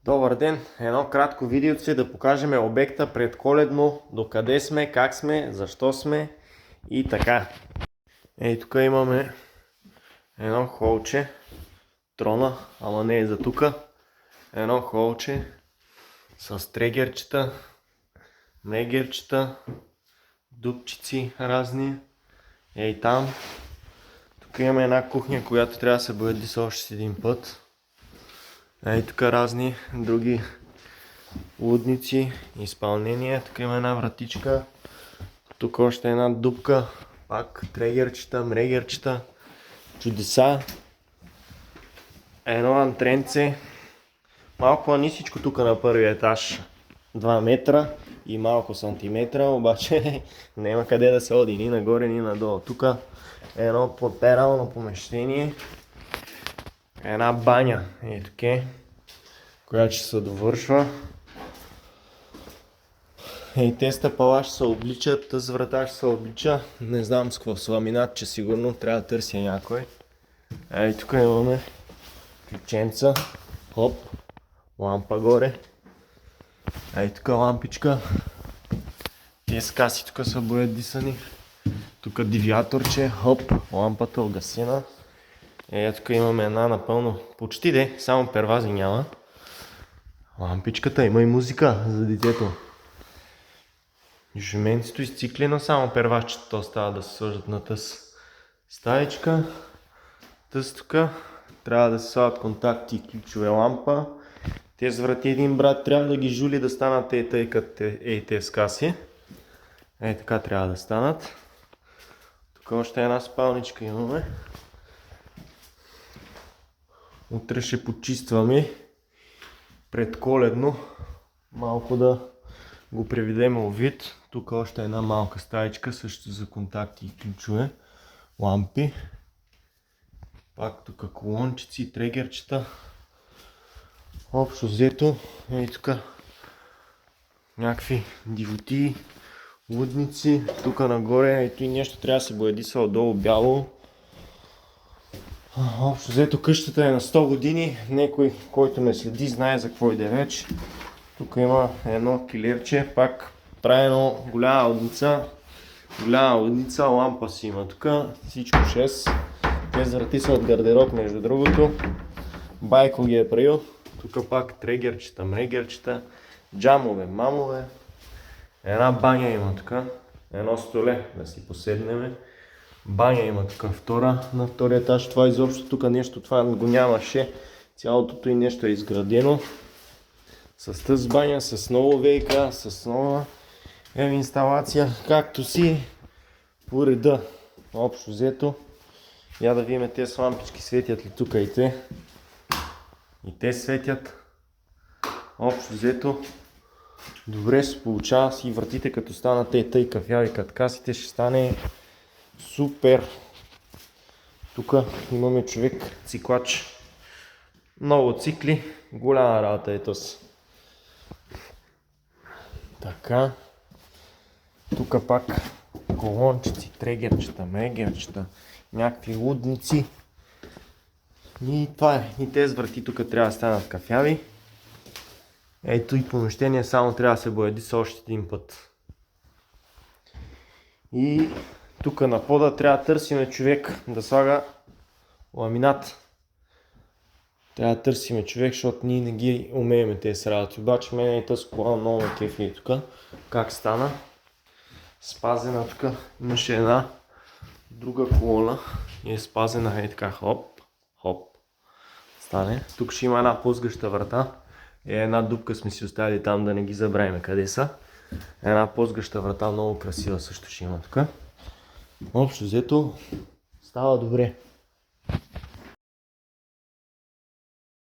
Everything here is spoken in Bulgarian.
Добър ден! Едно кратко видеоце да покажем обекта предколедно, докъде сме, как сме, защо сме и така. Ей, тук имаме едно холче, трона, ама не е за тука. Едно холче с трегерчета, мегерчета, дупчици разни. Ей там. Тук имаме една кухня, която трябва да се бояди с още един път. Ей тук разни други лудници, изпълнения. Тук има една вратичка. Тук още една дупка. Пак трегерчета, мрегерчета. Чудеса. Едно антренце. Малко нисичко тук на първия етаж. 2 метра и малко сантиметра, обаче няма къде да се оди ни нагоре, ни надолу. Тук едно подперално помещение. Една баня, която ще се довършва. Ей, те стъпала ще се обличат, тази врата ще се облича. Не знам с какво, с ламинат, че сигурно трябва да търся някой. Ей, тук имаме ключенца. Хоп, лампа горе. Ей, тук лампичка. Тези скаси тук са боядисани. Тук девиаторче, хоп, лампата огасена. Ей, тук имаме една напълно, почти де, само первази няма. Лампичката, има и музика за детето. Жуменцето изциклено, само перваччето остава да се сложат на тъс стаечка. Тъс тук трябва да се слагат контакти и ключове лампа. Тези врати един брат трябва да ги жули да станат тъй като те скаси. Ей така трябва да станат. Тук още една спалничка имаме. Утре ще почистваме предколедно. Малко да го приведем у вид. Тук още една малка стаечка, също за контакти и ключове. Лампи. Пак тук колончици, трегерчета. Общо взето, и тук някакви дивотии, лудници. Тук нагоре, ето и нещо трябва да се боядиса отдолу бяло. Общо взето къщата е на 100 години. Некой, който ме следи, знае за какво иде реч. Тук има едно килерче, пак правено голяма лудница, лампа си има тук, всичко 6. Тези врати са от гардероб, между другото. Байко ги е правил. Тук пак трегерчета, мрегерчета, джамове, мамове. Една баня има тук, едно столе да си поседнеме. Баня има тук втора, на втория етаж. Това изобщо тук нещо, това го нямаше. Цялото и нещо е изградено. С тази баня, с ново ВИК, с нова инсталация, както си по реда. Общо взето. Я да видим тези лампички светят ли тук и те. И те светят. Общо взето. Добре се получава си вратите като станат тъй кафяви като касите, ще стане супер. Тук имаме човек циклач. Много цикли. Голяма работа е този. Така. Тук пак колончици, трегерчета, мегерчета, някакви лудници. И това е. И тези врати тук трябва да станат кафяви. Ето и помещение само трябва да се бояди с още един път. И тук на пода трябва да търсиме човек да слага ламинат. Трябва да търсиме човек, защото ние не ги умееме тези работи. Обаче мен и тази кола много ме кефи тук. Как стана? Спазена тук. Имаше една друга колона и е спазена така. Хоп, хоп. Стане. Тук ще има една плъзгаща врата. Една дупка сме си оставили там да не ги забравим къде са. Една плъзгаща врата, много красива също ще има тук. Общо взето става добре.